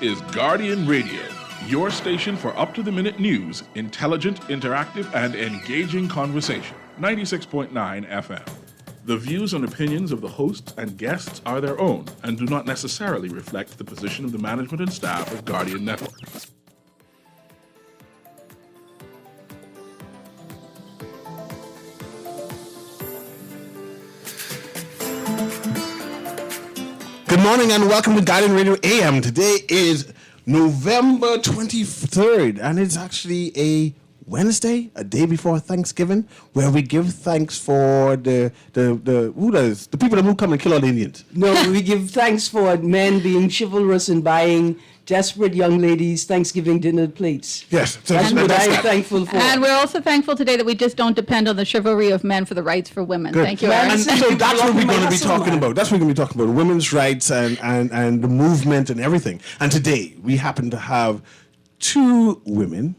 is Guardian Radio, your station for up-to-the-minute news, intelligent, interactive, and engaging conversation. 96.9 FM. The views and opinions of the hosts and guests are their own and do not necessarily reflect the position of the management and staff of Guardian Network. Good morning and welcome to Guardian Radio AM. Today is November 23rd and it's actually a Wednesday, a day before Thanksgiving, where we give thanks for the people who come and kill all the Indians. No, we give thanks for men being chivalrous and buying desperate young ladies Thanksgiving dinner plates. Yes, so that's what I'm thankful for. And we're also thankful today that we just don't depend on the chivalry of men for the rights for women. Good. Thank you, And Aaron. so that's what we're going to be talking about. That's what we're going to be talking about, women's rights and the movement and everything. And today we happen to have two women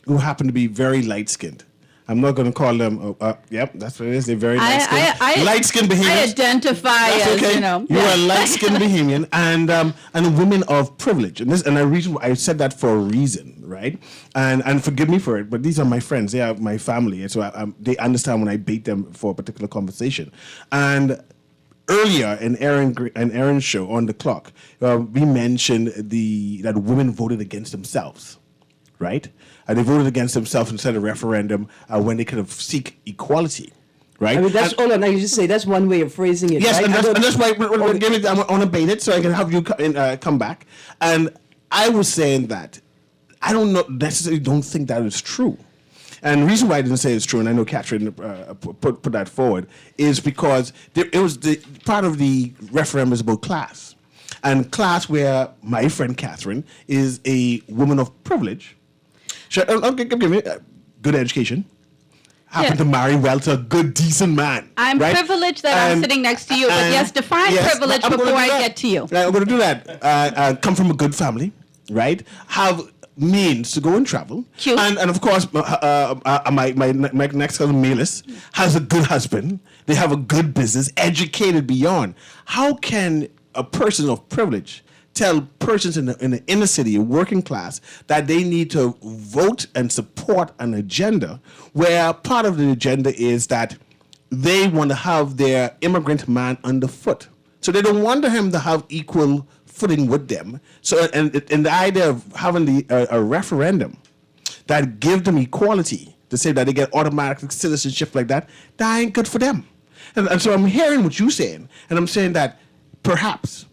who happen to be very light-skinned. I'm not going to call them, yep, that's what it is. They're very light-skinned. Light-skinned Bahamians. I identify that's okay. as, you know. You are a light-skinned Bahamian and women of privilege. And I said that for a reason, right? And forgive me for it, but these are my friends. They are my family. And so they understand when I bait them for a particular conversation. And earlier in Aaron's show, On the Clock, we mentioned that women voted against themselves, right? They voted against themselves instead of referendum when they could have seek equality, right? I mean, that's all I just say. That's one way of phrasing it. Yes, right? and that's why I want to bait it so I can have you come back. And I was saying that I necessarily don't think that is true. And the reason why I didn't say it's true, and I know Catherine put that forward, is because it was the part of the referendum is about class. And class where my friend Catherine is a woman of privilege. Give me good education. Happen to marry well to a good, decent man. I'm right? privileged that I'm sitting next to you, but yes, define privilege before I get to you. I'm going to do that. Come from a good family, right? Have means to go and travel. Cute. And of course, my next cousin, Melis, has a good husband. They have a good business, educated beyond. How can a person of privilege tell persons in the inner city, a working class, that they need to vote and support an agenda where part of the agenda is that they want to have their immigrant man underfoot. So they don't want him to have equal footing with them. So and the idea of having a referendum that give them equality, to say that they get automatic citizenship like that ain't good for them. And so I'm hearing what you're saying, and I'm saying that perhaps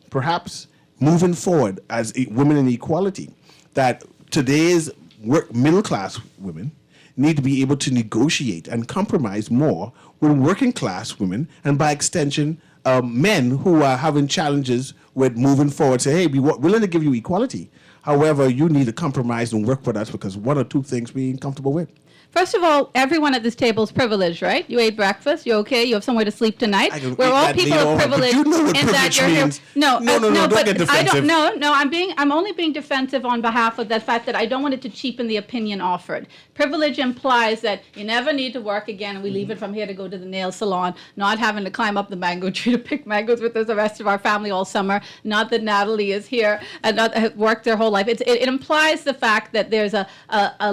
moving forward as women in equality, that today's middle-class women need to be able to negotiate and compromise more with working-class women, and by extension, men who are having challenges with moving forward, say, hey, we're willing to give you equality. However, you need to compromise and work with us because one or two things we ain't comfortable with. First of all, everyone at this table is privileged, right? You ate breakfast. You're okay. You have somewhere to sleep tonight. We're all people of privilege. You know what in that you're means. here. No, don't get defensive. I'm only being defensive on behalf of the fact that I don't want it to cheapen the opinion offered. Privilege implies that you never need to work again, and we leave it from here to go to the nail salon, not having to climb up the mango tree to pick mangoes with the rest of our family all summer. Not that Natalie is here and not worked their whole life. It implies the fact that there's a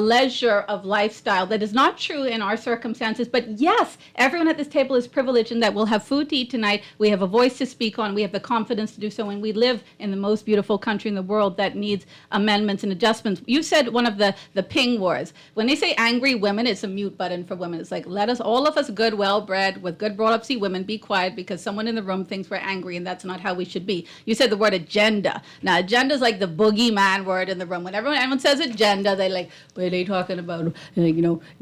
leisure of lifestyle that is not true in our circumstances. But yes, everyone at this table is privileged in that we'll have food to eat tonight. We have a voice to speak on. We have the confidence to do so. And we live in the most beautiful country in the world that needs amendments and adjustments. You said one of the ping words. When they say angry women, it's a mute button for women. It's like, all of us good, well-bred, with good brought-up see women be quiet because someone in the room thinks we're angry, and that's not how we should be. You said the word agenda. Now, agenda is like the boogeyman word in the room. When everyone says agenda, they're like, what are they talking about?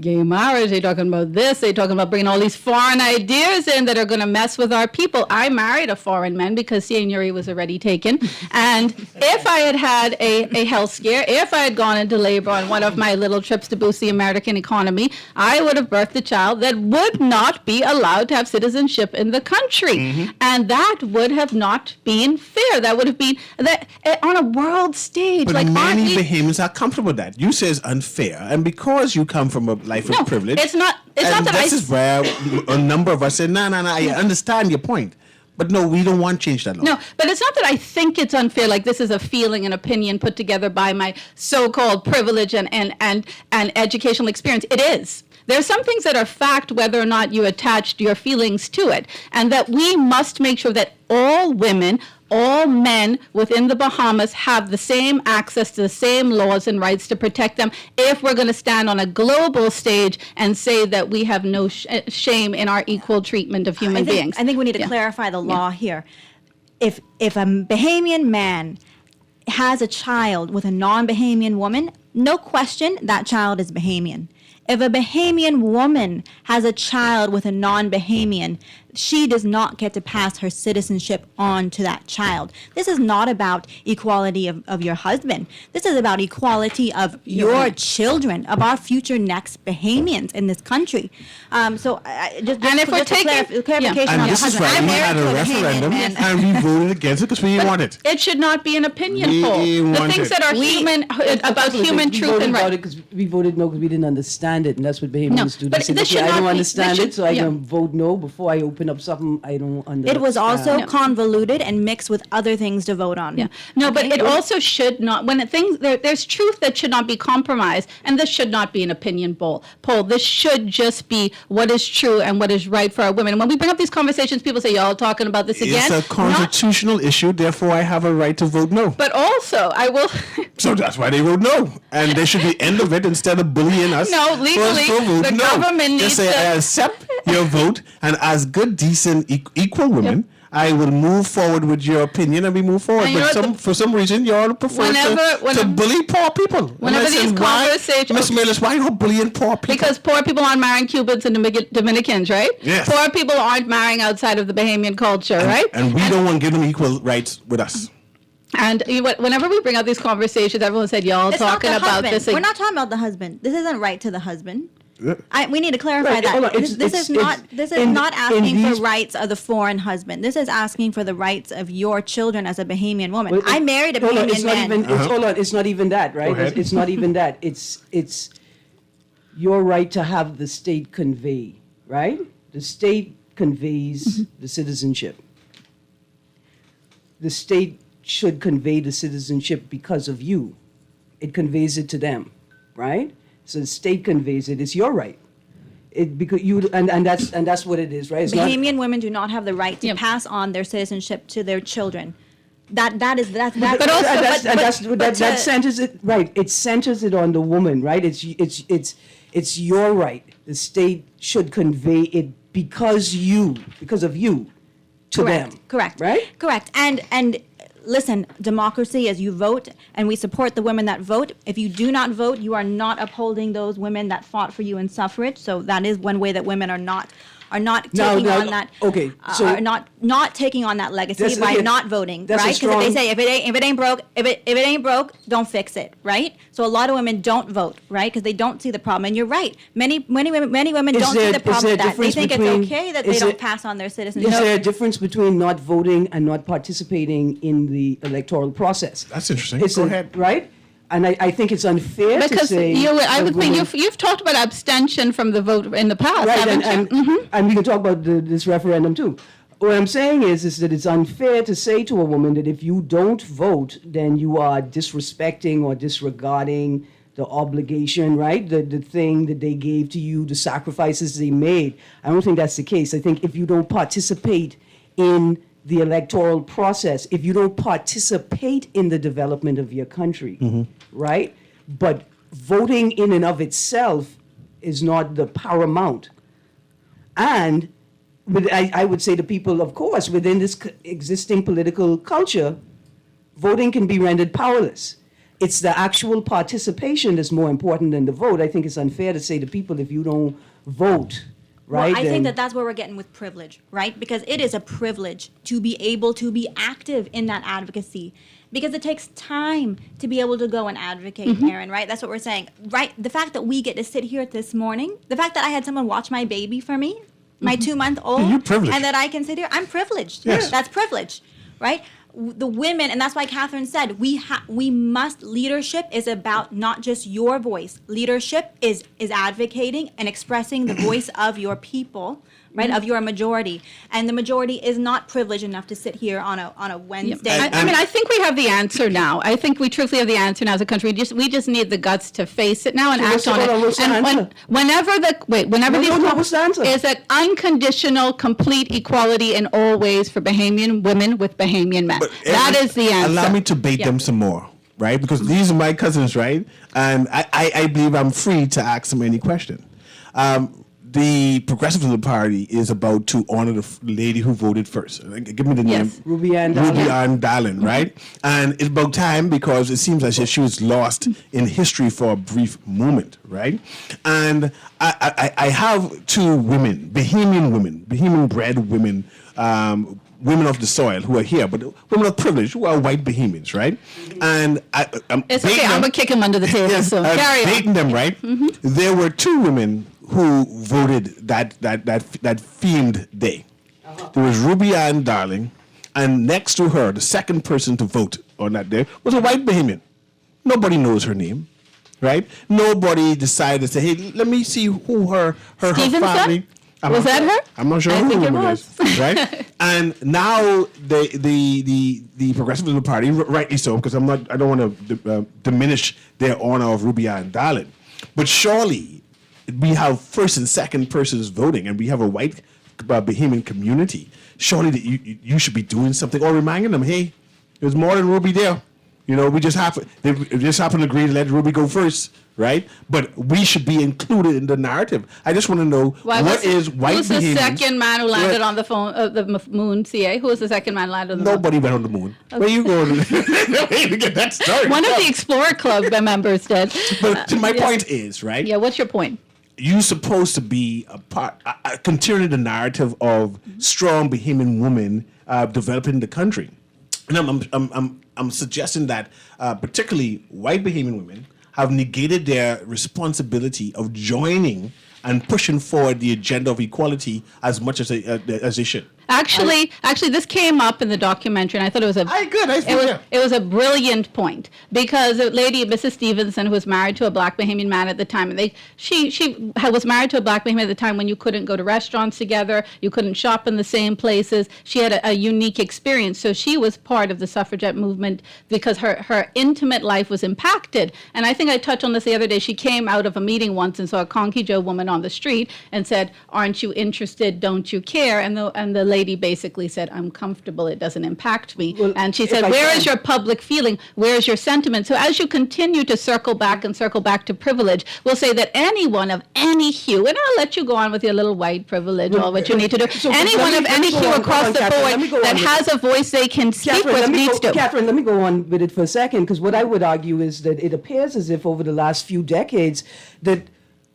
Gay marriage, they're talking about this, they're talking about bringing all these foreign ideas in that are going to mess with our people. I married a foreign man because Newry was already taken. And if I had had a health scare, if I had gone into labor on one of my little trips to boost the American economy, I would have birthed a child that would not be allowed to have citizenship in the country. Mm-hmm. And that would have not been fair. That would have been that on a world stage. But like many Bahamians are comfortable with that. You say it's unfair. And because you come from a life of privilege. It's not that this is where a number of us say, no, I understand your point. But no, we don't want to change that law. No, but it's not that I think it's unfair. Like this is a feeling and opinion put together by my so-called privilege and educational experience. It is. There are some things that are fact, whether or not you attached your feelings to it, and that we must make sure that all women, all men within the Bahamas have the same access to the same laws and rights to protect them if we're going to stand on a global stage and say that we have no shame in our equal treatment of human beings. I think we need to clarify the law here. If a Bahamian man has a child with a non-Bahamian woman, no question that child is Bahamian. If a Bahamian woman has a child with a non-Bahamian, she does not get to pass her citizenship on to that child. This is not about equality of your husband. This is about equality of your children, of our future next Bahamians in this country. So just And if we're just a taking- clarification And on your this is husband. why I'm we married had to a a referendum Bahamian, and we voted against it because we didn't want it. It should not be an opinion We poll. The want things it. that are human, about human truth and right. Because we voted no because we didn't understand it, and that's what Bahamians No, do. but They say, this okay, should I not don't be- understand this it, so should- I yeah. can vote no before I open up something I don't understand. It was also convoluted and mixed with other things to vote on. Yeah. No, but it also should not, when there's truth that should not be compromised, and this should not be an opinion poll. This should just be what is true and what is right for our women. And when we bring up these conversations, people say, y'all talking about this again? It's a constitutional issue, therefore I have a right to vote no. But also, I will, So that's why they vote no. And they should be end of it instead of bullying us. No, for legally, us to vote the no. government needs Just say, to- I accept your vote, and as good, decent, equal women, I will move forward with your opinion and we move forward. And you But know what for some reason, you all prefer Whenever- to bully poor people. Whenever And I these said, why, conversations- Miss Millis, why are you bullying poor people? because poor people aren't marrying Cubans and Dominicans, right? Yes. Poor people aren't marrying outside of the Bahamian culture, right? And we don't want to give them equal rights with us. And whenever we bring up these conversations, everyone said, y'all It's not talking the about husband. this. We're not talking about the husband. This isn't right to the husband. Yeah. We need to clarify Right, that. hold on, This is not asking for rights of the foreign husband. This is asking for the rights of your children as a Bahamian woman. Well, I married a hold on, Bahamian it's not man. even, hold on, it's not even that, right? ahead. It's not even that. It's your right to have the state convey, right? The state conveys the citizenship. The state should convey the citizenship because of you. It conveys it to them, right? So the state conveys it. It's your right. Because you and that's what it is, right? It's not, Bahamian women do not have the right to pass on their citizenship to their children. That that centers it right. It centers it on the woman, right? It's your right. The state should convey it because of you to them. Correct. Right? Correct. And listen, democracy is you vote, and we support the women that vote. If you do not vote, you are not upholding those women that fought for you in suffrage. So that is one way that women are not taking on that. Okay, so are not taking on that legacy That's- by okay, not voting, that's a right? Because they strong- say if it ain't broke, don't fix it, right? So a lot of women don't vote, right? Because they don't see the problem. And you're right. Many women Is don't there- see the is problem there a with that. They difference think between- it's okay that is they don't it- pass on their citizenship. is there a difference between not voting and not participating in the electoral process? That's interesting. It's Go ahead. Right? And I think it's unfair to Because say. I would that think women- you've talked about abstention from the vote in the past, Right, haven't you? and we can talk about this referendum too. What I'm saying is that it's unfair to say to a woman that if you don't vote, then you are disrespecting or disregarding the obligation, right? The thing that they gave to you, the sacrifices they made. I don't think that's the case. I think if you don't participate in the electoral process, if you don't participate in the development of your country, right? But voting in and of itself is not the paramount. And I would say to people, of course, within this existing political culture, voting can be rendered powerless. It's the actual participation that's more important than the vote. I think it's unfair to say to people, if you don't vote, right? Well, I think then- that that's where we're getting with privilege, right? Because it is a privilege to be able to be active in that advocacy. Because it takes time to be able to go and advocate, Aaron, right? That's what we're saying, right? The fact that we get to sit here this morning, the fact that I had someone watch my baby for me, my 2-month-old, You're privileged. and that I can sit here, I'm privileged. Yes. That's privilege, right? The women, and that's why Catherine said, we must, leadership is about not just your voice. Leadership is advocating and expressing the voice of your people, right, of your majority. And the majority is not privileged enough to sit here on a Wednesday. I mean, I think we have the answer now. I think we truthfully have the answer now as a country. We just need the guts to face it now and act on it. what's the And answer? whenever what's the answer? is that unconditional, complete equality in all ways for Bahamian women with Bahamian men. That is the answer. Allow me to bait them some more, right? Because these are my cousins, right? And I believe I'm free to ask them any question. The Progressive Liberal Party is about to honor the lady who voted first. Give me the name. Ruby Ann Darling, right? And it's about time because it seems as if she was lost in history for a brief moment, right? And I have two women, Bahamian-bred women, women of the soil who are here, but women of privilege who are white Bahamians, right? And It's okay. I'm going to kick him under the table. Yes, So carry on. baiting them, right? There were two women who voted that themed day. There was Ruby Ann Darling, and next to her, the second person to vote on that day was a white Bahamian. Nobody knows her name, right? Nobody decided to say, hey, let me see who her family. Was that her? I'm not sure I who think the it woman was. is, right? And now the Progressive Liberal Party, rightly so, because I don't want to diminish their honor of Ruby Ann Darling, but surely we have first and second persons voting, and we have a white Bahamian community. Surely that you should be doing something or reminding them, hey, there's more than Ruby there. You know, they just happen to agree to let Ruby go first, right? But we should be included in the narrative. I just want to know what is white Who's the Bahamians- second man who landed on the moon, CA? Who was the second man who landed on the moon? Nobody went on the moon. Where you going to get that started? One of the Explorer Club members did. But my point is, right? Yeah, what's your point? You're supposed to be a part, continuing the narrative of strong Bahamian women developing the country, and I'm suggesting that particularly white Bahamian women have negated their responsibility of joining and pushing forward the agenda of equality as much as they should. Actually, this came up in the documentary, and I thought it was it was a brilliant point, because a lady, Mrs. Stevenson, who was married to a black Bahamian man at the time, and she was married to a black Bahamian at the time when you couldn't go to restaurants together, you couldn't shop in the same places. She had a unique experience, so she was part of the suffragette movement because her intimate life was impacted. And I think I touched on this the other day. She came out of a meeting once and saw a Conky Joe woman on the street and said, "Aren't you interested? Don't you care?" And the lady basically said, "I'm comfortable. It doesn't impact me." Well, and she said, "Where is your public feeling? Where is your sentiment?" So as you continue to circle back to privilege, we'll say that anyone of any hue, and I'll let you go on with your little white privilege, all what you need to do. So Anyone of any hue across the board that has a voice they can speak with needs to. Catherine, let me go on with it for a second, because what I would argue is that it appears as if over the last few decades that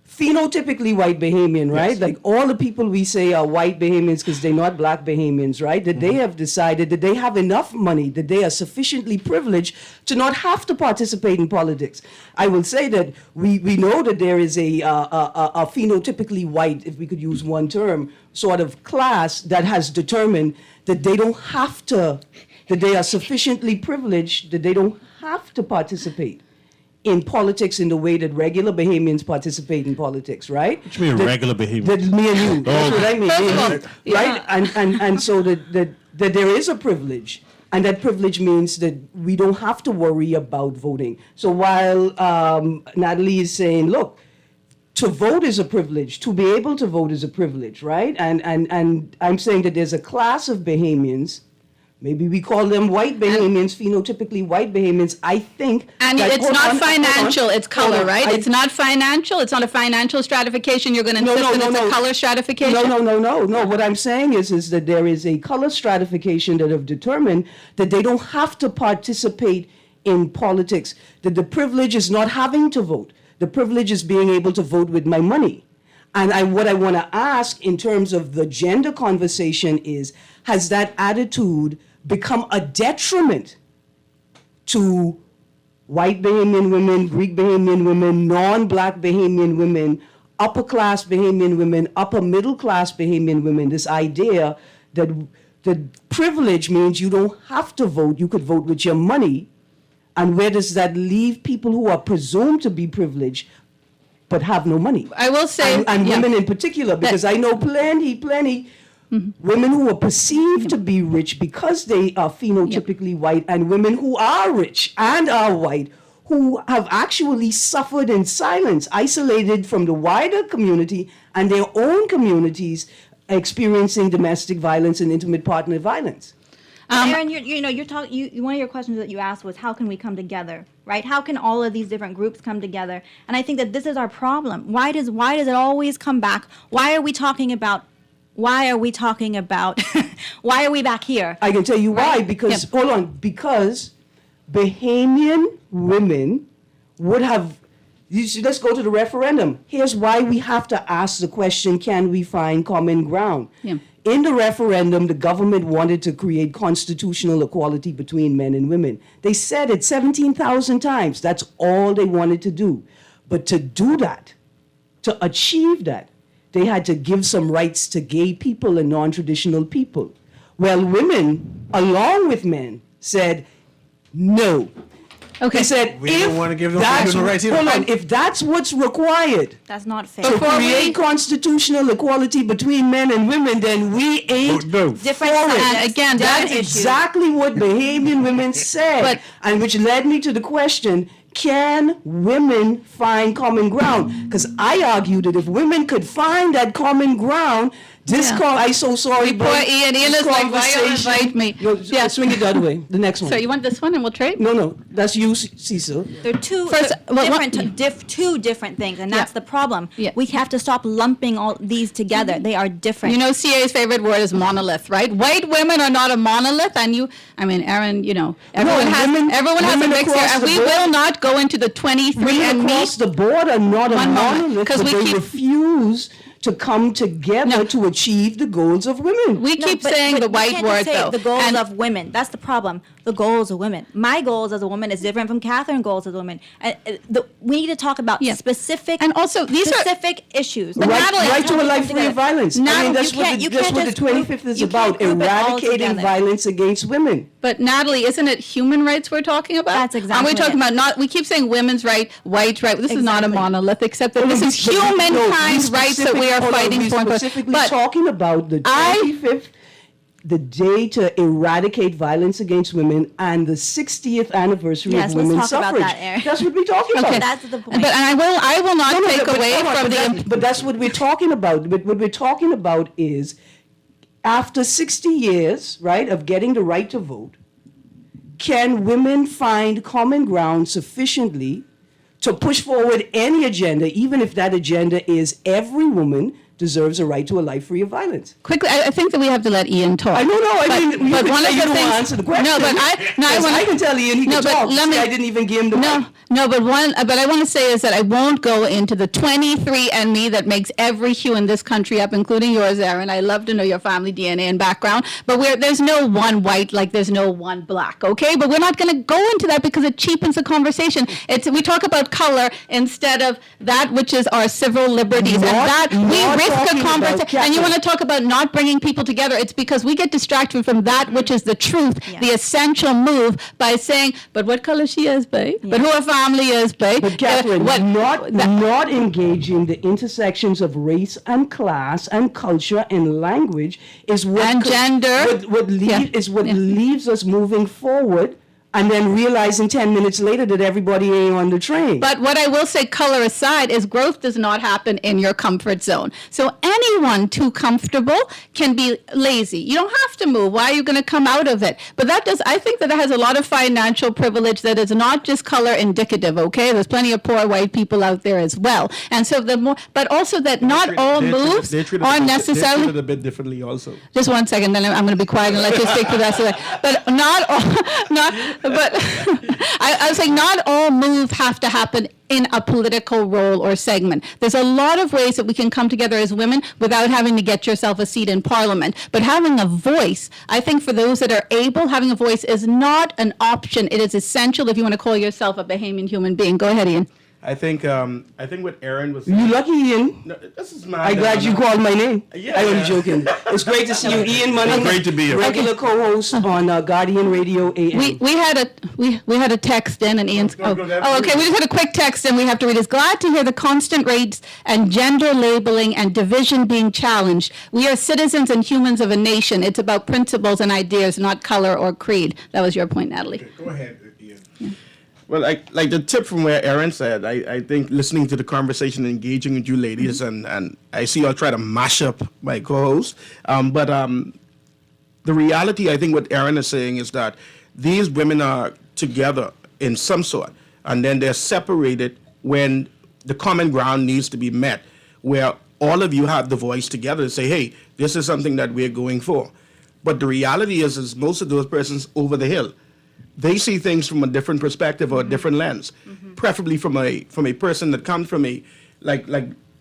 phenotypically white Bahamian, right? Yes. Like all the people we say are white Bahamians because they're not black Bahamians, right? That they have decided that they have enough money, that they are sufficiently privileged to not have to participate in politics. I will say that we know that there is a phenotypically white, if we could use one term, sort of class that has determined that they don't have to, that they are sufficiently privileged, that they don't have to participate in politics in the way that regular Bahamians participate in politics, right? What you mean regular Bahamians? That me and you. That's what I mean. First of me all, and you, right? And so that there is a privilege. And that privilege means that we don't have to worry about voting. So while Natalie is saying, look, to vote is a privilege, to be able to vote is a privilege, right? And I'm saying that there's a class of Bahamians, maybe we call them white Bahamians, phenotypically white Bahamians. I think. And that, it's not financial, it's color, on, right? It's not financial, it's not a financial stratification. You're going to insist that it's a color stratification? No. What I'm saying is that there is a color stratification that have determined that they don't have to participate in politics, that the privilege is not having to vote. The privilege is being able to vote with my money. And what I want to ask in terms of the gender conversation is, has that attitude become a detriment to white Bahamian women, Greek Bahamian women, non-black Bahamian women, upper-class Bahamian women, upper-middle-class Bahamian women? This idea that privilege means you don't have to vote, you could vote with your money. And where does that leave people who are presumed to be privileged but have no money. I will say, and yeah. women in particular, because I know plenty women who are perceived to be rich because they are phenotypically white, and women who are rich and are white who have actually suffered in silence, isolated from the wider community and their own communities, experiencing domestic violence and intimate partner violence. Aaron, you're talking. One of your questions that you asked was, how can we come together, right? How can all of these different groups come together? And I think that this is our problem. Why does it always come back? Why are we talking about? Why are we back here? I can tell you why. Right. Because, Yeah. hold on, because Bahamian women would have, let's go to the referendum. Here's why we have to ask the question, can we find common ground? Yeah. In the referendum, the government wanted to create constitutional equality between men and women. They said it 17,000 times. That's all they wanted to do. But to do that, to achieve that, they had to give some rights to gay people and non-traditional people. Well, women, along with men, said no. Okay. They said, We don't want to give them that's, no rights either. hold on, if that's what's required That's not fair. to Before create constitutional equality between men and women, then we ain't No. Different for it. subjects, And again, different That's issues. exactly what Bahamian women said, But- and which led me to the question, can women find common ground? Because I argued that if women could find that common ground, this Yeah. call, I'm so sorry, Poor but Ian. Ian this is like, why you conversation- invite me? No, Yeah. swing it the other way, the next one. So you want this one and we'll trade? No, that's you, Cecil. They're two First, they're well, two different things, and that's Yeah. the problem. Yeah. We have to stop lumping all these together. They are different. You know, CA's favorite word is monolith, right? White women are not a monolith, and Aaron, everyone has women- a women mix here, across and the we board- will not go into the 23 Women and me. across the board are not a One moment, monolith, 'cause but we they keep- refuse to come together No. to achieve the goals of women. We No, keep but- saying but the you white can't word just say though. the goals And- of women. That's the problem. The goals of women. My goals as a woman is different from Catherine's goals as a woman. And we need to talk about Yeah. specific And also, these are- specific issues. But Right, Natalie, right to a life free of violence. I Natalie, mean, that's you what can't- the, you that's can't what the just group- 25th is you can't about, group it all eradicating together. violence against women. But Natalie, isn't it human rights we're talking about? That's Aren't exactly we talking it. about not? We keep saying women's right, white right. This is not a Exactly. monolith, except that No, this we- is but we- no, humankind's rights that we are hold on, fighting we for. specifically But talking about the 25th, the day to eradicate violence against women, and the 60th anniversary Yes, of let's women's talk about suffrage. that, Erin. That's what we're talking about. okay, That's the point. But I will not No, take but away hold on, from but that's what we're talking about. But what we're talking about is, after 60 years, right, of getting the right to vote, can women find common ground sufficiently to push forward any agenda, even if that agenda is every woman deserves a right to a life free of violence? Quickly, I think that we have to let Ian talk. I don't know. I But- mean, you but could one say of you the don't want to things. answer the question. No, but I Yes, want I can tell Ian he No, can but talk. let See, me- I didn't even give him the No, mic. no, but I want to say is that I won't go into the 23 and me that makes every hue in this country up, including yours, Aaron. I love to know your family DNA and background, but there's no one white like there's no one black, okay? But we're not going to go into that because it cheapens the conversation. We talk about color instead of that which is our civil liberties, and that we not risk talking a about conversation. And you Catherine. want to talk about not bringing people together? It's because we get distracted from that which is the truth, Yeah. the essential move by saying, but what color she is, babe? But who her family is, babe? But Catherine, what- not engaging the intersections of race and class and culture and language is what And gender. is what Yeah. leaves us moving forward, and then realizing 10 minutes later that everybody ain't on the train. But what I will say, color aside, is growth does not happen in your comfort zone. So anyone too comfortable can be lazy. You don't have to move. Why are you going to come out of it? But I think that it has a lot of financial privilege that is not just color indicative, okay? There's plenty of poor white people out there as well. And so but also that not all moves are necessarily. They're treated a bit differently also. Just one second, then I'm going to be quiet and let you speak for the rest of it. But not all, but I was saying not all moves have to happen in a political role or segment. There's a lot of ways that we can come together as women without having to get yourself a seat in parliament. But having a voice, I think for those that are able, having a voice is not an option. It is essential if you want to call yourself a Bahamian human being. Go ahead, Ian. I think what Aaron was You saying. lucky, Ian. No, this is my. I'm glad you called my name. Yeah, I am yeah. joking. It's great to see you, Ian Money. It's great to be here. Regular co-host on Guardian Radio AM. We had a text in, and Ian's. Go, go, go, Okay. We just had a quick text, and we have to read. Is glad to hear the constant rates and gender labeling and division being challenged. We are citizens and humans of a nation. It's about principles and ideas, not color or creed. That was your point, Natalie. Go ahead, Ian. Well, like the tip from where Aaron said, I think listening to the conversation, engaging with you ladies, and I see y'all try to mash up my co-host. But the reality, I think what Aaron is saying is that these women are together in some sort, and then they're separated when the common ground needs to be met, where all of you have the voice together to say, hey, this is something that we're going for. But the reality is most of those persons over the hill, they see things from a different perspective or a different lens, preferably from a person that comes from a, like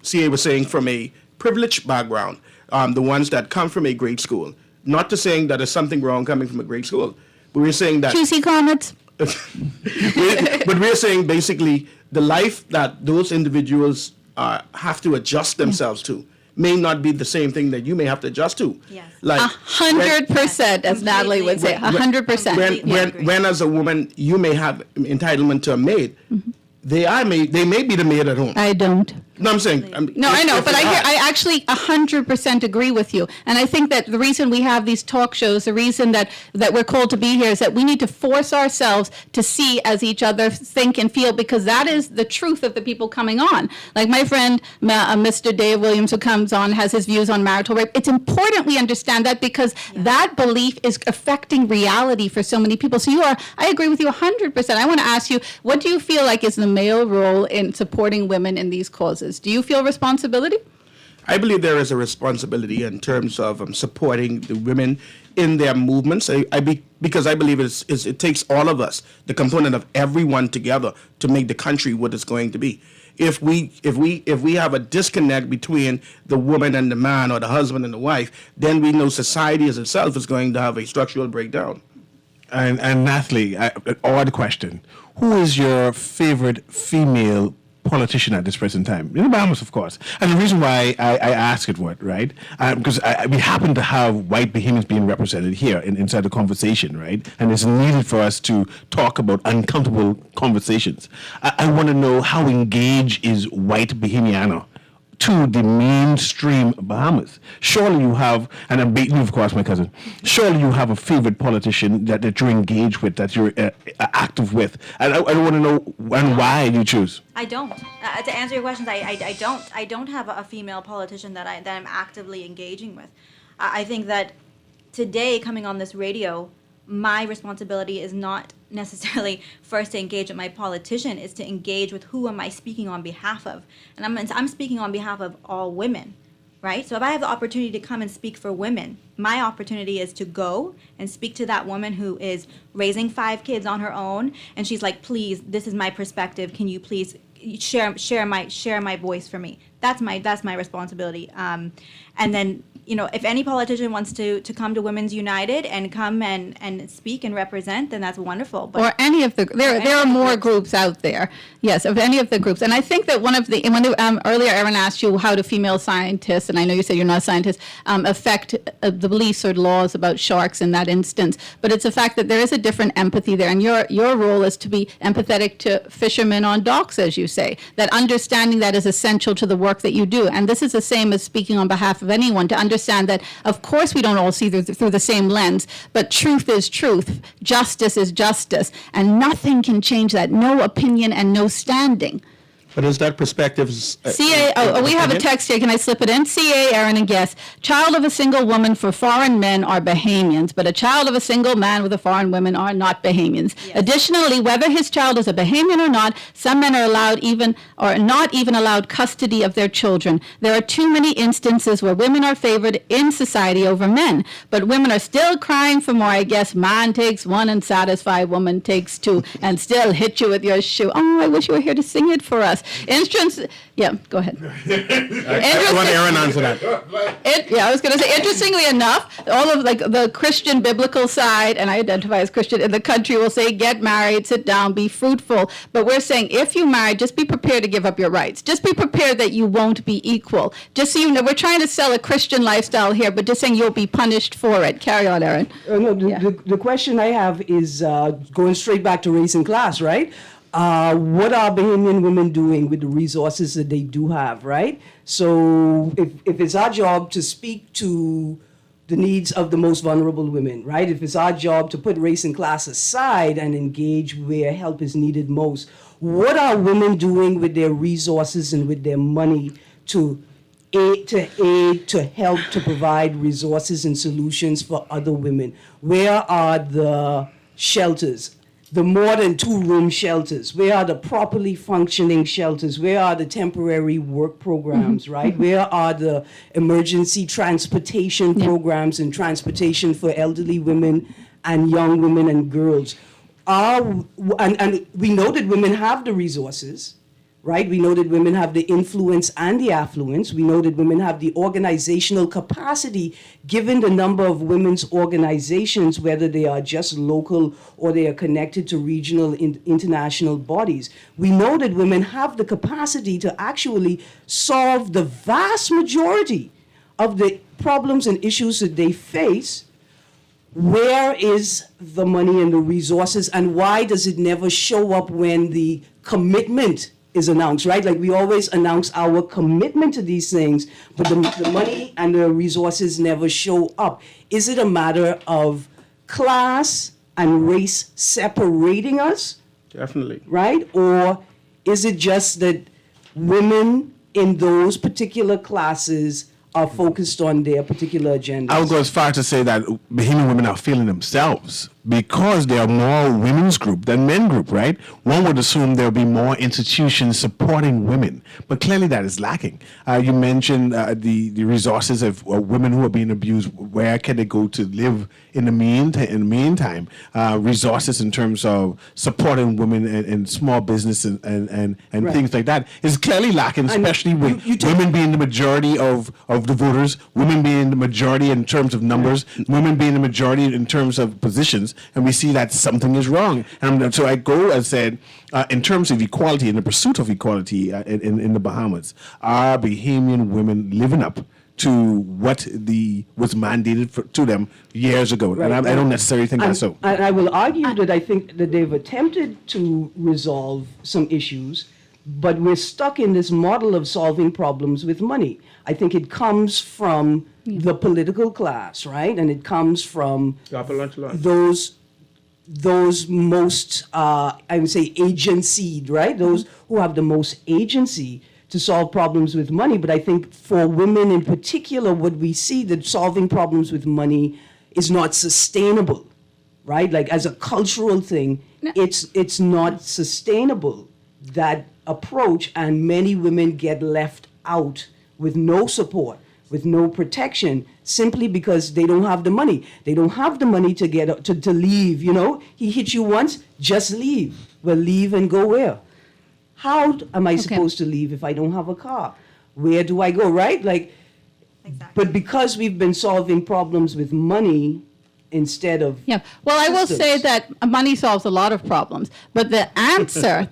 CA was saying, from a privileged background, the ones that come from a great school. Not to saying that there's something wrong coming from a great school, but we're saying that. QC comments. But we're saying basically the life that those individuals have to adjust themselves to may not be the same thing that you may have to adjust to. Yes. Like 100%, as Natalie would say. 100%. when as a woman you may have entitlement to a maid, they may be the maid at home. I don't. No, I'm saying. No, I know, but I actually 100% agree with you. And I think that the reason we have these talk shows, the reason that we're called to be here is that we need to force ourselves to see as each other think and feel, because that is the truth of the people coming on. Like my friend, Mr. Dave Williams, who comes on, has his views on marital rape. It's important we understand that, because that belief is affecting reality for so many people. So I agree with you 100%. I want to ask you, what do you feel like is the male role in supporting women in these causes? Do you feel responsibility? I believe there is a responsibility in terms of supporting the women in their movements. Because I believe it takes all of us, the component of everyone together, to make the country what it's going to be. If we have a disconnect between the woman and the man, or the husband and the wife, then we know society as itself is going to have a structural breakdown. And Natalie, an odd question: who is your favorite female politician at this present time? In the Bahamas, of course. And the reason why I ask it, right? Because we happen to have white Bahamians being represented here inside the conversation, right? And it's needed for us to talk about uncomfortable conversations. I want to know, how engaged is white Bahamiana to the mainstream Bahamas? Surely you have, and I'm beating you, of course, my cousin. Surely you have a favorite politician that you're engaged with, that you're active with. And I want to know why you choose. I don't. To answer your questions, I don't. I don't have a female politician that I'm actively engaging with. I think that today, coming on this radio, my responsibility is not necessarily first to engage with my politician, is to engage with who am I speaking on behalf of. And I'm speaking on behalf of all women, right? So if I have the opportunity to come and speak for women, my opportunity is to go and speak to that woman who is raising 5 kids on her own, and she's like, please, this is my perspective. Can you please share my voice for me? That's my responsibility. And then, if any politician wants to come to Women's United and come and speak and represent, then that's wonderful. But or any of the, there are more groups out there. Yes, of any of the groups. And I think that earlier Aaron asked you, how do female scientists, and I know you said you're not a scientist, affect the beliefs or laws about sharks in that instance. But it's a fact that there is a different empathy there. And your role is to be empathetic to fishermen on docks, as you say, that understanding that is essential to the work that you do. And this is the same as speaking on behalf of anyone, to understand that, of course, we don't all see through the same lens, but truth is truth, justice is justice, and nothing can change that. No opinion and no standing. But is that perspective? CA, we have a text here. Can I slip it in? CA, Aaron and Guess. Child of a single woman for foreign men are Bahamians, but a child of a single man with a foreign woman are not Bahamians. Yes. Additionally, whether his child is a Bahamian or not, some men are not even allowed custody of their children. There are too many instances where women are favored in society over men, but women are still crying for more. I guess man takes one and satisfy, woman takes two, and still hit you with your shoe. Oh, I wish you were here to sing it for us. Yes. Yeah, go ahead. I want Aaron answer that. I was going to say, interestingly enough, all of like the Christian biblical side, and I identify as Christian in the country, will say, get married, sit down, be fruitful. But we're saying, if you marry, just be prepared to give up your rights. Just be prepared that you won't be equal. Just so you know, we're trying to sell a Christian lifestyle here, but just saying you'll be punished for it. Carry on, Aaron. No, the question I have is going straight back to race and class, right? What are Bahamian women doing with the resources that they do have, right? So if it's our job to speak to the needs of the most vulnerable women, right? If it's our job to put race and class aside and engage where help is needed most, what are women doing with their resources and with their money to aid, to help, to provide resources and solutions for other women? Where are the shelters? The more than 2-room shelters? Where are the properly functioning shelters? Where are the temporary work programs, right? Where are the emergency transportation programs and transportation for elderly women and young women and girls? And we know that women have the resources, right? We know that women have the influence and the affluence. We know that women have the organizational capacity, given the number of women's organizations, whether they are just local or they are connected to regional international bodies. We know that women have the capacity to actually solve the vast majority of the problems and issues that they face. Where is the money and the resources, and why does it never show up when the commitment is announced, right? Like, we always announce our commitment to these things, but the money and the resources never show up. Is it a matter of class and race separating us? Definitely. Right? Or is it just that women in those particular classes are focused on their particular agendas? I would go as far to say that Bahamian women are feeling themselves because there are more women's group than men group, right? One would assume there would be more institutions supporting women, but clearly that is lacking. You mentioned the resources of women who are being abused. Where can they go to live in the meantime? Resources in terms of supporting women in small business and right. Things like that is clearly lacking, especially with women being the majority of the voters, women being the majority in terms of numbers, women being the majority in terms of positions. And we see that something is wrong. And so I go and said, in terms of equality, in the pursuit of equality in the Bahamas, are Bahamian women living up to what was mandated to them years ago? Right. And I don't necessarily think that's so. And I will argue that I think that they've attempted to resolve some issues, but we're stuck in this model of solving problems with money. I think it comes from the political class, right? And it comes from those most, I would say, agency, right? Those who have the most agency to solve problems with money. But I think for women in particular, what we see that solving problems with money is not sustainable, right? Like, as a cultural thing, it's not sustainable, that approach, and many women get left out with no support, with no protection, simply because they don't have the money. They don't have the money to get to leave. You know, he hit you once, just leave. Well, leave and go where? How am I supposed to leave if I don't have a car? Where do I go, right? Like, exactly. But because we've been solving problems with money instead of well, I will say that money solves a lot of problems, but the answer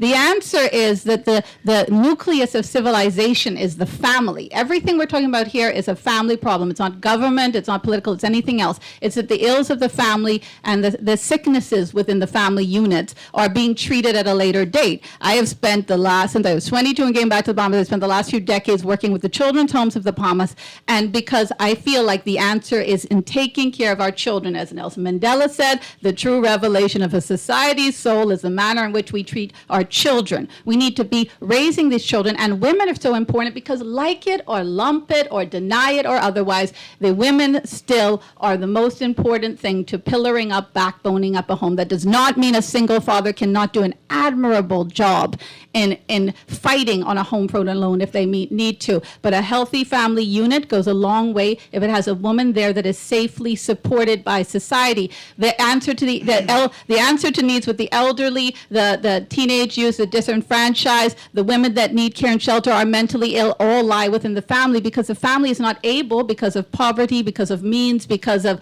is that the nucleus of civilization is the family. Everything we're talking about here is a family problem. It's not government, it's not political, it's anything else. It's that the ills of the family and the sicknesses within the family units are being treated at a later date. I have spent since I was 22 and getting back to the Bahamas, I spent the last few decades working with the children's homes of the Bahamas, and because I feel like the answer is in taking care of our children. As Nelson Mandela said, the true revelation of a society's soul is the manner in which we treat our children. We need to be raising these children, and women are so important because, like it or lump it or deny it or otherwise, the women still are the most important thing to pillaring up, backboning up a home. That does not mean a single father cannot do an admirable job in fighting on a home protein loan if they need to. But a healthy family unit goes a long way if it has a woman there that is safely supported by society. society. The answer to the answer to needs with the elderly, the teenage youth, the disenfranchised, the women that need care and shelter, are mentally ill, all lie within the family, because the family is not able, because of poverty, because of means, because of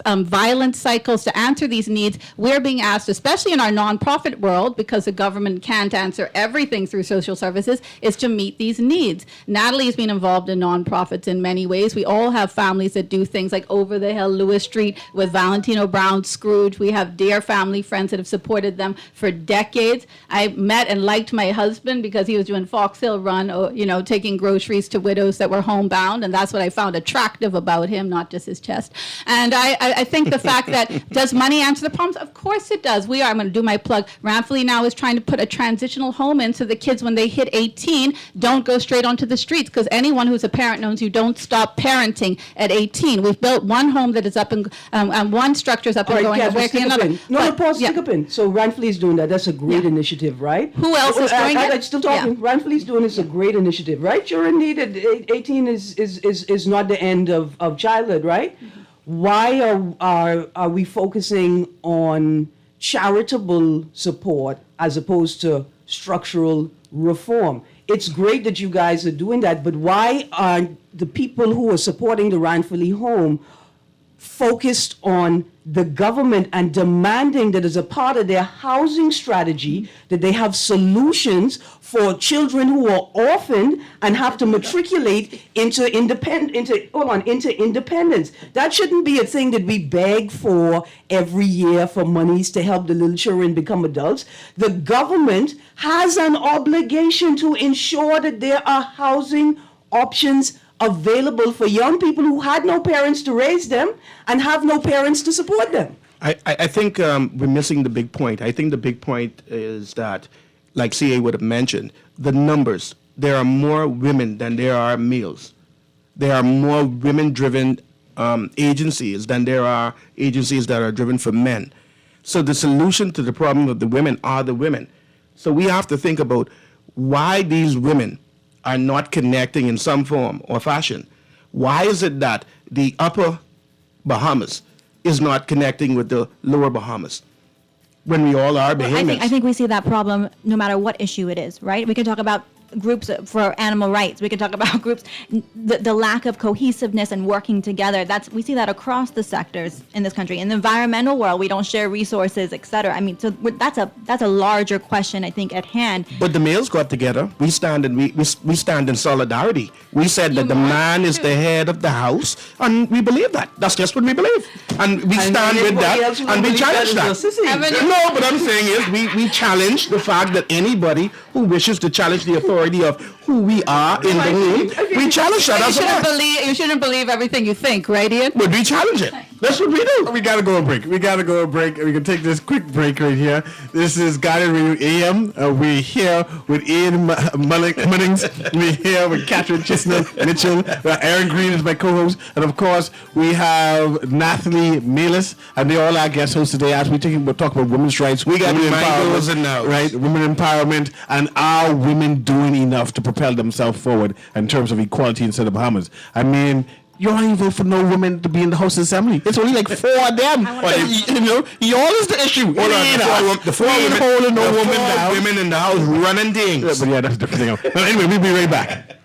violent cycles, to answer these needs. We're being asked, especially in our nonprofit world, because the government can't answer everything through social services, is to meet these needs. Natalie has been involved in nonprofits in many ways. We all have families that do things like Over the Hill, Lewis Street, with Valentino Brown, Scrooge. We have dear family friends that have supported them for decades. I met and liked my husband because he was doing Fox Hill Run, taking groceries to widows that were homebound, and that's what I found attractive about him, not just his chest. And I think the fact that, does money answer the problems? Of course it does. I'm going to do my plug. Ramfley now is trying to put a transitional home in so the kids, when they hit 18, don't go straight onto the streets, because anyone who's a parent knows you don't stop parenting at 18. We've built one home that is up and one structure is up and going. Catherine, stick up in. No, pause, yeah. stick up in. So Ranfley is doing that. That's a great initiative, right? Who else is doing it? I'm still talking. Yeah. Ranfley's doing this, a great initiative, right? You're in need at 18 is not the end of childhood, right? Why are we focusing on charitable support as opposed to structural reform? It's great that you guys are doing that, but why are the people who are supporting the Ranfley home focused on the government and demanding that as a part of their housing strategy that they have solutions for children who are orphaned and have to matriculate into independence? That shouldn't be a thing that we beg for every year for monies to help the little children become adults. The government has an obligation to ensure that there are housing options available for young people who had no parents to raise them and have no parents to support them. I think we're missing the big point. I think the big point is that, like CA would have mentioned, the numbers. There are more women than there are males. There are more women-driven agencies than there are agencies that are driven for men. So the solution to the problem of the women are the women. So we have to think about why these women are not connecting in some form or fashion. Why is it that the upper Bahamas is not connecting with the lower Bahamas when we all are behemoths? I think we see that problem no matter what issue it is, right? We can talk about groups for animal rights. We can talk about groups, the lack of cohesiveness and working together. We see that across the sectors in this country. In the environmental world, we don't share resources, et cetera. I mean, so that's a larger question, I think, at hand. But the males got together. We stand in solidarity. We said that the man is the head of the house, and we believe that. That's just what we believe, and we stand with that, and we challenge that. No, but I'm saying is we challenge the fact that anybody who wishes to challenge the authority of who we are in the room, we challenge that. You shouldn't believe everything you think, right, Ian? But we challenge it. That's what we do. We gotta go a break. We can take this quick break right here. This is Guided Radio AM. We're here with Ian Munnings. We're here with Catherine Mitchell. Aaron Green is my co-host, and of course we have Natalie Melis, and they're all our guest hosts today. As we'll talk about women's rights, we got women empowerment, right? Women empowerment, and are women doing enough to propel themselves forward in terms of equality in the Bahamas? I mean, you don't even vote for no women to be in the House of Assembly. It's only like 4 of them. Y'all is the issue. The four women in the House running things. Yeah, but yeah, that's a different thing. Anyway, we'll be right back.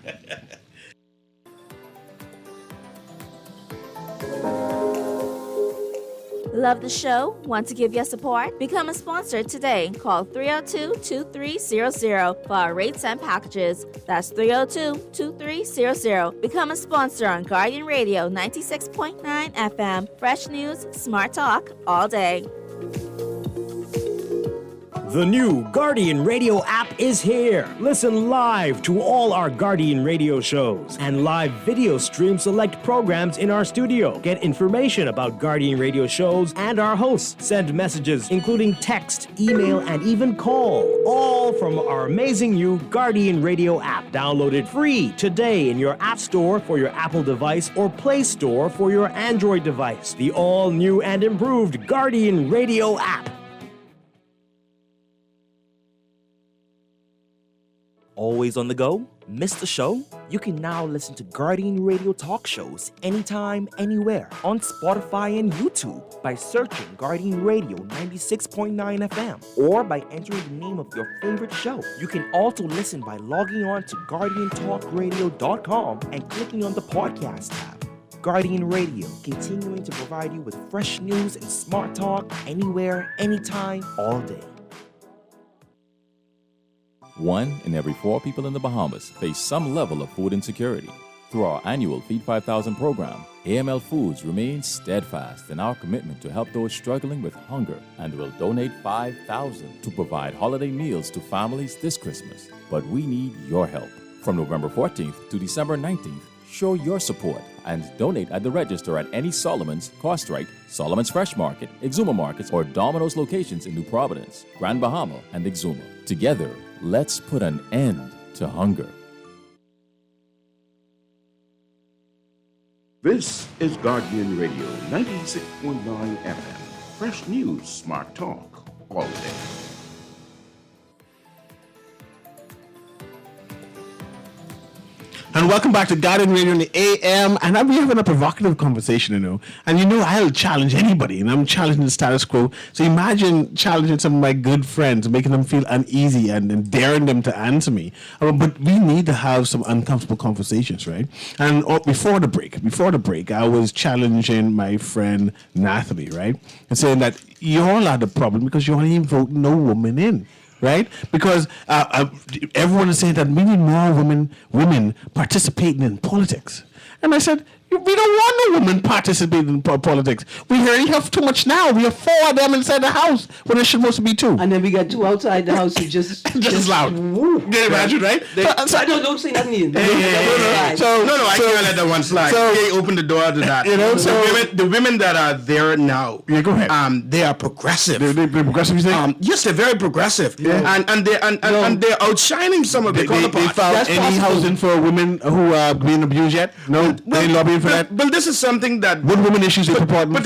Love the show? Want to give your support? Become a sponsor today. Call 302-2300 for our rates and packages. That's 302-2300. Become a sponsor on Guardian Radio 96.9 FM. Fresh news, smart talk, all day. The new Guardian Radio app is here. Listen live to all our Guardian Radio shows and live video stream select programs in our studio. Get information about Guardian Radio shows and our hosts. Send messages including text, email, and even call. All from our amazing new Guardian Radio app. Download it free today in your App Store for your Apple device or Play Store for your Android device. The all-new and improved Guardian Radio app. Always on the go? Missed the show? You can now listen to Guardian Radio talk shows anytime, anywhere on Spotify and YouTube by searching Guardian Radio 96.9 FM or by entering the name of your favorite show. You can also listen by logging on to GuardianTalkRadio.com and clicking on the podcast tab. Guardian Radio, continuing to provide you with fresh news and smart talk anywhere, anytime, all day. 1 in every 4 people in the Bahamas face some level of food insecurity. Through our annual Feed 5,000 program, AML Foods remains steadfast in our commitment to help those struggling with hunger and will donate $5,000 to provide holiday meals to families this Christmas. But we need your help. From November 14th to December 19th, show your support and donate at the register at any Solomon's, Costrite, Solomon's Fresh Market, Exuma Markets, or Domino's locations in New Providence, Grand Bahama, and Exuma. Together, let's put an end to hunger. This is Guardian Radio 96.9 FM. Fresh news, smart talk, all day. And welcome back to Guardian Radio in the AM. And I'm having a provocative conversation, And I'll challenge anybody, and I'm challenging the status quo. So imagine challenging some of my good friends, making them feel uneasy and daring them to answer me. But we need to have some uncomfortable conversations, right? And before the break, I was challenging my friend Nathalie, right? And saying that you all are the problem because you only even vote no woman in. Right? Because everyone is saying that we need more women participating in politics. And I said, we don't want no women participating in politics. We already have too much now. We have 4 of them inside the house when there should supposed to be 2. And then we got 2 outside the house who just as loud. Can you imagine, right? So I don't say nothing. No, I can't let that one slide. So, they open the door to that. The women that are there now, go ahead. they are progressive. They're progressive, you think? Yes, they're very progressive. Yeah. And they're outshining some of their counterparts. They found any housing for women who are being abused yet? No? They lobbying for that? But this is something that... What women issues they purport but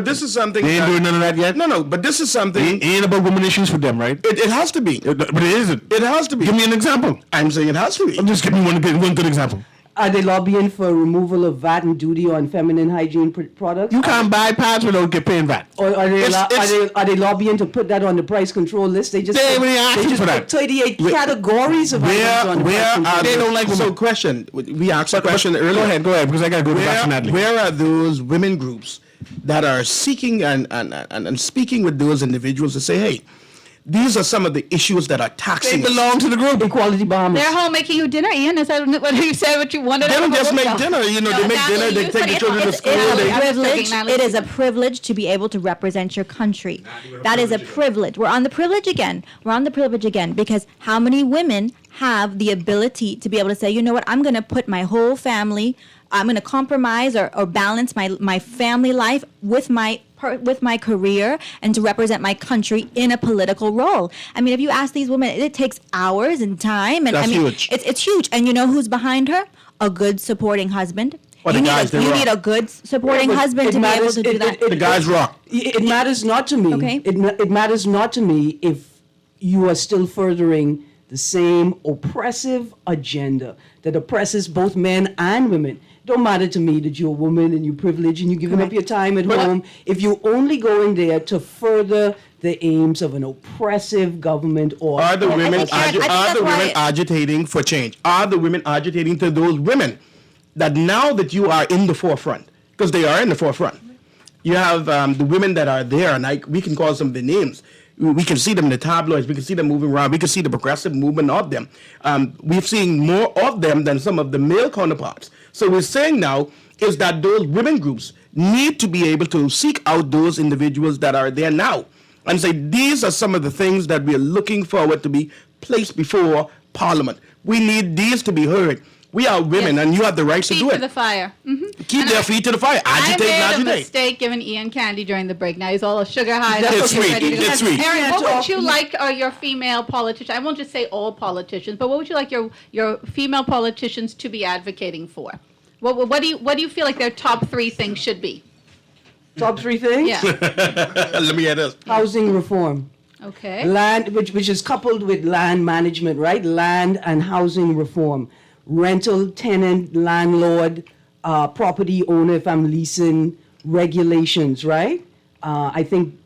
this is something... They ain't doing none of that yet? No, but this is something... It ain't about women issues for them, right? It has to be. But it isn't. It has to be. Give me an example. I'm saying it has to be. Just give me one good example. Are they lobbying for removal of VAT and duty on feminine hygiene products? You can't buy pads without paying VAT. Or are they lobbying to put that on the price control list? They just put 38 categories of items on the price control list. They don't like women. So question, we asked a question earlier. Go ahead, because I got to go to that. Where are those women groups that are seeking and speaking with those individuals to say, hey, these are some of the issues that are taxing They belong to the group. Equality Bahamas. They're home making you dinner, Ian. Is that what you said? What you wanted? They don't just make dinner. They make dinner. They take the children to school. It is a privilege to be able to represent your country. That is a privilege. We're on the privilege again. Because how many women have the ability to be able to say, you know what, I'm going to put my whole family, I'm going to compromise or balance my family life with my career and to represent my country in a political role. I mean, if you ask these women, it takes hours and time. And That's huge. It's huge. And you know who's behind her? A good supporting husband. You need a good supporting husband to be able to do that. The guys rock. It matters not to me. Okay. It matters not to me if you are still furthering the same oppressive agenda that oppresses both men and women. It don't matter to me that you're a woman and you're privileged and you're giving up your time at home. If you're only going there to further the aims of an oppressive government or... Are the women agitating for change? Are the women agitating to those women that now that you are in the forefront, because they are in the forefront, you have the women that are there, and we can call some of the names. We can see them in the tabloids. We can see them moving around. We can see the progressive movement of them. We've seen more of them than some of the male counterparts. So we're saying now is that those women groups need to be able to seek out those individuals that are there now and say, these are some of the things that we're looking forward to be placed before Parliament. We need these to be heard. We are women, and you have the right to do it. Feet to the fire. Mm-hmm. Keep their feet to the fire. Agitate, I made a mistake giving Ian candy during the break. Now he's all sugar high. It's sweet. It's sweet. Erin, what would you like your female politicians? I won't just say all politicians, but what would you like your female politicians to be advocating for? What do you feel like their top 3 things should be? Top 3 things? Yeah. Let me hear this. Housing reform. Okay. Land, which is coupled with land management, right? Land and housing reform, rental, tenant, landlord, property owner, if I'm leasing, regulations, right? I think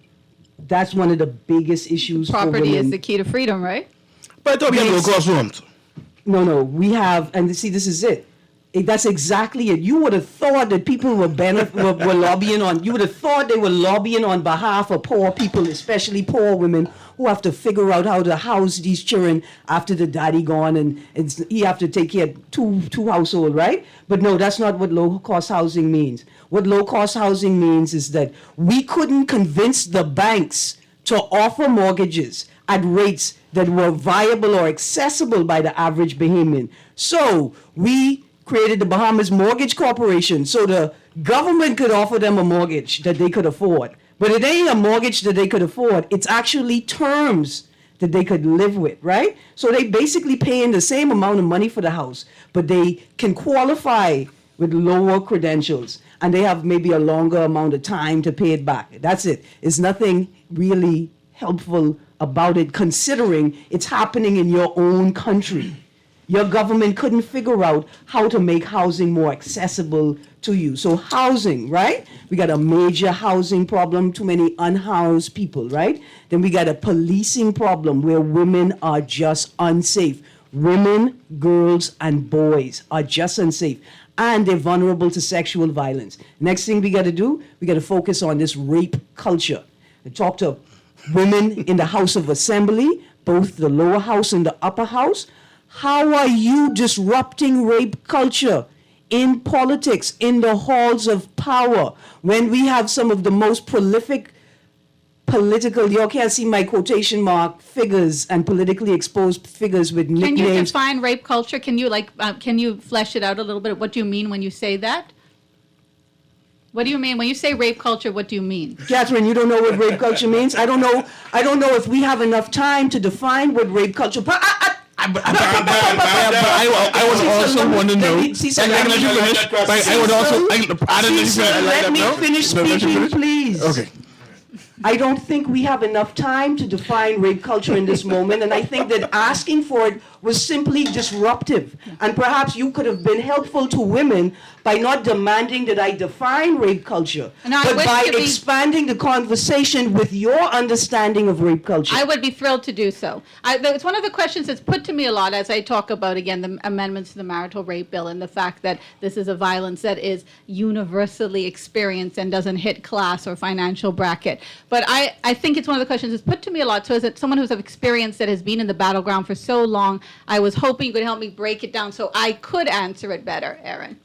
that's one of the biggest issues for Property women. is the key to freedom, right? But I thought we had low-cost homes. No, we have, and see, this is it. That's exactly it. You would have thought that people were lobbying on, you would have thought they were lobbying on behalf of poor people, especially poor women who have to figure out how to house these children after the daddy gone and he have to take care of two household, right? But no, that's not what low-cost housing means. What low-cost housing means is that we couldn't convince the banks to offer mortgages at rates that were viable or accessible by the average Bahamian. So we created the Bahamas Mortgage Corporation so the government could offer them a mortgage that they could afford. But it ain't a mortgage that they could afford. It's actually terms that they could live with, right? So they basically paying the same amount of money for the house, but they can qualify with lower credentials and they have maybe a longer amount of time to pay it back. That's it. It's nothing really helpful about it considering it's happening in your own country. Your government couldn't figure out how to make housing more accessible to you. So housing, right? We got a major housing problem, too many unhoused people, right? Then we got a policing problem where women are just unsafe. Women, girls, and boys are just unsafe. And they're vulnerable to sexual violence. Next thing we got to do, we got to focus on this rape culture. And talk to women in the House of Assembly, both the lower house and the upper house. How are you disrupting rape culture in politics, in the halls of power, when we have some of the most prolific political, you can't see my quotation mark, figures and politically exposed figures with nicknames. Can you define rape culture? Can you flesh it out a little bit? What do you mean when you say that? What do you mean when you say rape culture? What do you mean? Catherine, you don't know what rape culture means? I don't know if we have enough time to define what rape culture. I would also want to know. Let me finish speaking, please. Okay. I don't think we have enough time to define rape culture in this moment, and I think that asking for it was simply disruptive. And perhaps you could have been helpful to women by not demanding that I define rape culture, but by expanding the conversation with your understanding of rape culture. I would be thrilled to do so. It's one of the questions that's put to me a lot as I talk about, again, the amendments to the marital rape bill and the fact that this is a violence that is universally experienced and doesn't hit class or financial bracket. But I think it's one of the questions that's put to me a lot. So as someone who's of experience that has been in the battleground for so long, I was hoping you could help me break it down so I could answer it better, Aaron.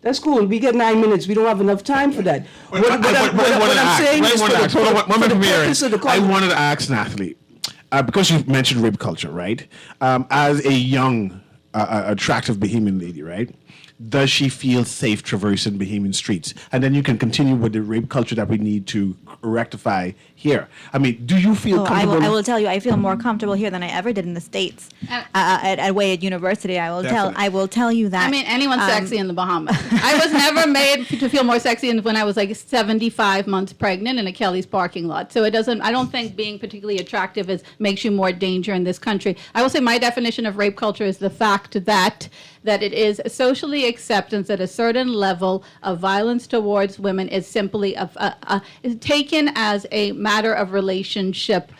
That's cool. We get 9 minutes. We don't have enough time for that. What I'm saying is for the purpose of the I wanted to ask Nathalie, because you mentioned rape culture, right? As a young, attractive Bahamian lady, right? Does she feel safe traversing Bahamian streets? And then you can continue with the rape culture that we need to rectify here. I mean, do you feel comfortable? I will tell you, I feel more comfortable here than I ever did in the States. At Wayne University, I will tell you that. I mean, anyone's sexy in the Bahamas. I was never made to feel more sexy when I was like 75 months pregnant in a Kelly's parking lot. So I don't think being particularly attractive makes you more danger in this country. I will say my definition of rape culture is the fact that it is socially acceptance that a certain level of violence towards women is simply is taken as a matter of relationship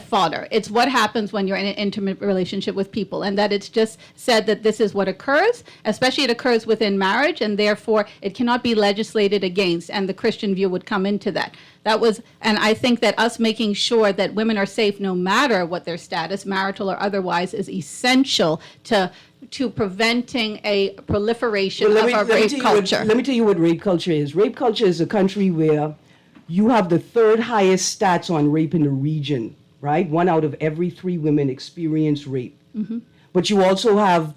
fodder. It's what happens when you're in an intimate relationship with people, and that it's just said that this is what occurs, especially it occurs within marriage, and therefore it cannot be legislated against, and the Christian view would come into that. And I think that us making sure that women are safe no matter what their status, marital or otherwise, is essential to preventing a proliferation of our rape culture. Let me tell you what rape culture is. Rape culture is a country where you have the third highest stats on rape in the region, right? 1 out of every 3 women experience rape. Mm-hmm. But you also have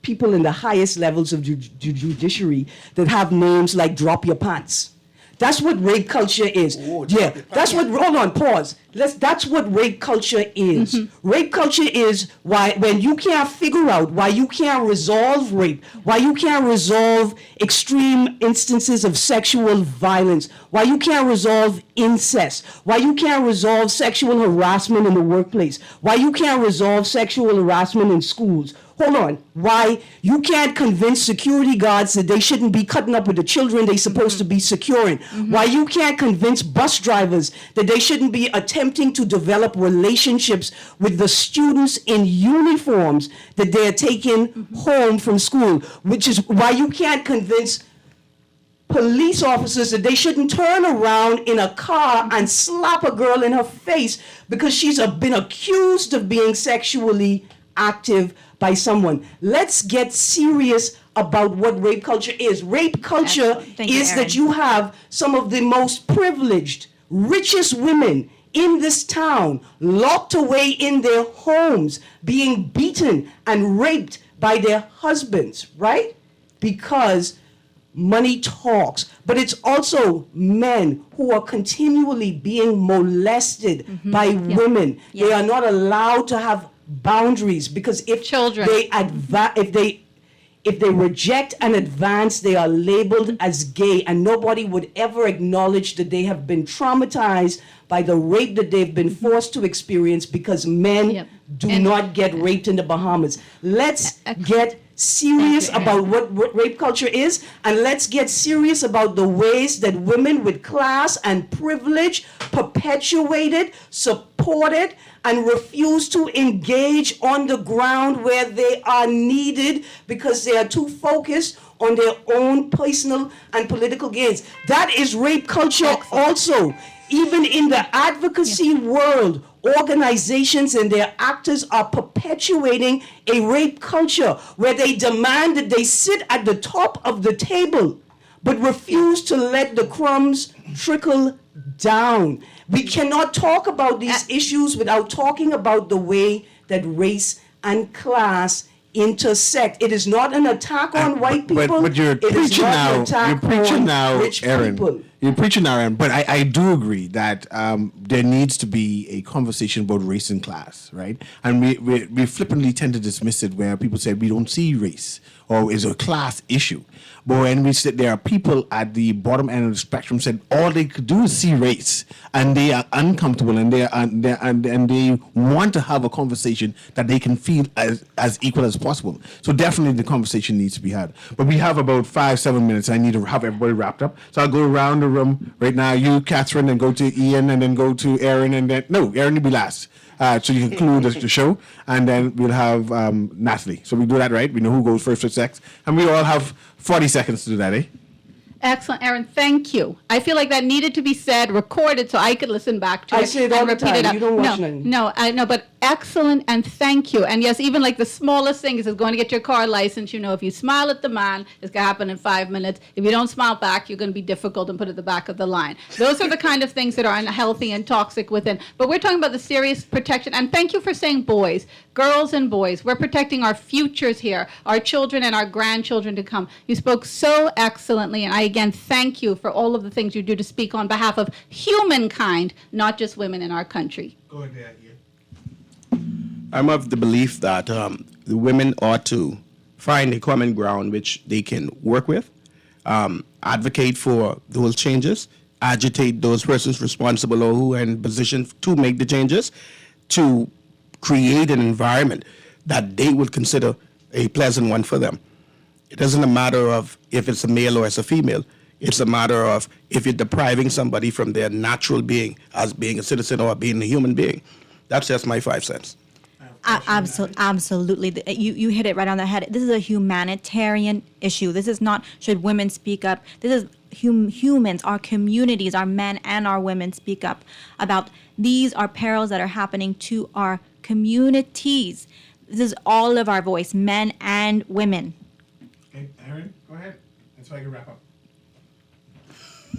people in the highest levels of judiciary that have names like Drop Your Pants. That's what rape culture is. Hold on, pause. That's what rape culture is. Rape culture is why when you can't figure out why you can't resolve rape, why you can't resolve extreme instances of sexual violence, why you can't resolve incest, why you can't resolve sexual harassment in the workplace, why you can't resolve sexual harassment in schools. Hold on. Why you can't convince security guards that they shouldn't be cutting up with the children they're supposed to be securing. Why you can't convince bus drivers that they shouldn't be attempting to develop relationships with the students in uniforms that they're taking home from school. Which is why you can't convince police officers that they shouldn't turn around in a car and slap a girl in her face because she's been accused of being sexually active by someone. Let's get serious about what rape culture is. Rape culture is that you have some of the most privileged, richest women in this town locked away in their homes, being beaten and raped by their husbands, right? Because money talks. But it's also men who are continually being molested by women. Yes. They are not allowed to have boundaries because if they reject and advance, they are labeled as gay, and nobody would ever acknowledge that they have been traumatized by the rape that they've been forced to experience because men do not get raped in the Bahamas. Let's get serious about what rape culture is, and let's get serious about the ways that women with class and privilege perpetuate it, support it, and refuse to engage on the ground where they are needed because they are too focused on their own personal and political gains. That is rape culture also. Even in the advocacy world, organizations and their actors are perpetuating a rape culture where they demand that they sit at the top of the table but refuse to let the crumbs trickle down. We cannot talk about these issues without talking about the way that race and class intersect. It is not an attack on white people. But you're preaching now, Aaron. You're preaching now, Aaron. But I do agree that there needs to be a conversation about race and class, right? And we flippantly tend to dismiss it where people say we don't see race or is a class issue. But when we said there are people at the bottom end of the spectrum said all they could do is see race, and they are uncomfortable, and they want to have a conversation that they can feel as equal as possible. So definitely the conversation needs to be had. But we have about 5-7 minutes. I need to have everybody wrapped up. So I'll go around the room right now. You, Catherine, and go to Ian, and then go to Aaron, and then Aaron will be last. So you conclude the show, and then we'll have Natalie. So we do that, right? We know who goes first or second, and we all have 40 seconds to do that, eh? Excellent, Aaron. Thank you. I feel like that needed to be said, recorded, so I could listen back to it. I say it all the time. You don't watch nothing. No, I know, but excellent and thank you. And yes, even like the smallest thing is going to get your car license. You know, if you smile at the man, it's going to happen in 5 minutes. If you don't smile back, you're going to be difficult and put at the back of the line. Those are the kind of things that are unhealthy and toxic within. But we're talking about the serious protection. And thank you for saying boys, girls and boys. We're protecting our futures here, our children and our grandchildren to come. You spoke so excellently, and I again thank you for all of the things you do to speak on behalf of humankind, not just women in our country. Go ahead, Ian. I'm of the belief that the women ought to find a common ground which they can work with, advocate for those changes, agitate those persons responsible or who are in position to make the changes, to create an environment that they would consider a pleasant one for them. It isn't a matter of if it's a male or it's a female. It's a matter of if you're depriving somebody from their natural being as being a citizen or being a human being. That's just my 5 cents. Absolutely. You hit it right on the head. This is a humanitarian issue. This is not should women speak up. This is humans, our communities, our men and our women speak up about these are perils that are happening to our communities. This is all of our voice, men and women. Okay, Aaron, go ahead. That's why I can wrap up.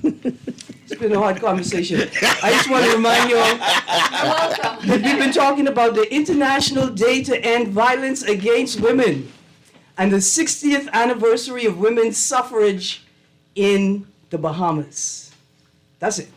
It's been a hard conversation. I just want to remind you all that we've been talking about the International Day to End Violence Against Women and the 60th anniversary of women's suffrage in the Bahamas. That's it.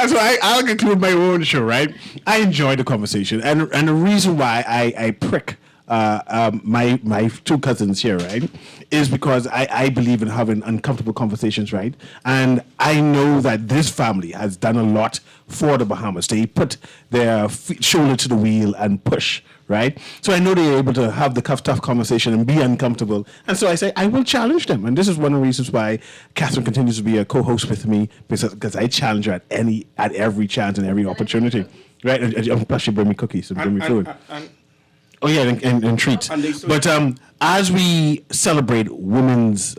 So I'll conclude my own show, right? I enjoyed the conversation, and the reason why I prick my two cousins here, right, is because I believe in having uncomfortable conversations, right? And I know that this family has done a lot for the Bahamas. They put their shoulder to the wheel and push, right? So I know they're able to have the tough conversation and be uncomfortable. And so I say, I will challenge them. And this is one of the reasons why Catherine continues to be a co-host with me, because I challenge her at every chance and every opportunity, right? And plus she bring me cookies and bring me food. Oh yeah, and treats. But as we celebrate Women's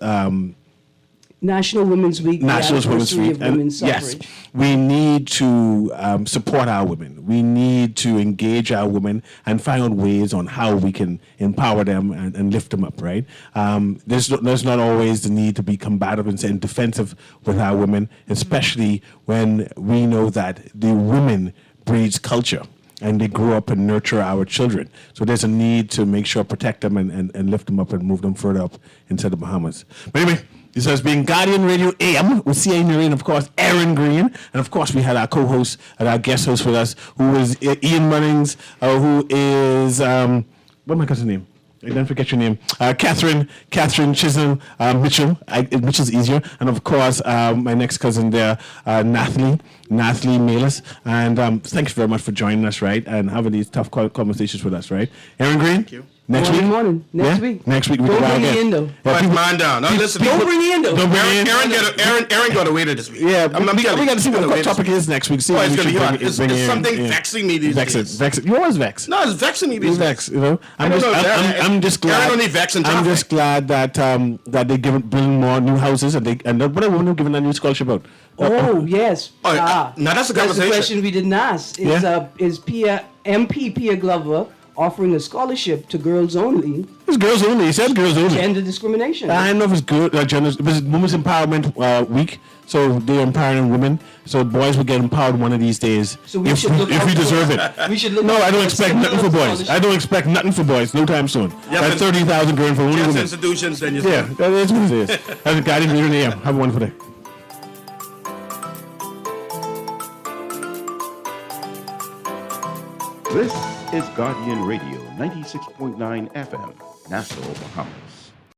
National Women's Week, National Women's Week, of women's yes, suffrage. we need to support our women. We need to engage our women and find out ways on how we can empower them and lift them up. Right? There's not always the need to be combative and defensive with our women, especially when we know that the women breeds culture. And they grow up and nurture our children. So there's a need to make sure protect them and lift them up and move them further up into the Bahamas. But anyway, this has been Guardian Radio AM with C.A. Newry and, of course, Aaron Green. And, of course, we had our co-host and our guest host with us, who is Ian Munnings, who is, what am I cousin's name? I don't forget your name. Catherine Chisholm Mitchell. Mitchell's easier. And, of course, my next cousin there, Nathalie Malis. And thanks very much for joining us, right? And having these tough conversations with us, right? Aaron Green? Thank you. Next week? Morning. Next week. Next week we Don't go out bring again. it in, though. Put mine down. Now, listen. Don't bring it in, though. Don't bring it in. Aaron got a waiter this week. Yeah, we got to see what the topic is next week. See Oh, what it's we going to should be hard. bring It's in. something vexing me these days. Vexing. You're always vexed. No, it's vexing me You're these days. vexed, you know. I'm just glad. Aaron only vexing I'm topic. just glad that they building more new houses and what are women giving a new scholarship out? Oh, yes. Now that's a That's the conversation. question we didn't ask. Is MP Pia Glover offering a scholarship to girls only? It's girls only. He said girls only. Gender discrimination. I don't know if it's good. Gender. It was Women's Empowerment Week, so they're empowering women. So boys will get empowered one of these days So we if should look we out deserve for- it. we should look No, out I don't for expect similar nothing for boys. scholarships. I don't expect nothing for boys no time soon. Yeah, That's but- 30,000 grand for only Yes, women. institutions, then you Yeah, that is what it is. That's a Guardian Radio AM. Have a wonderful day. This is Guardian Radio 96.9 FM, Nassau, Bahamas.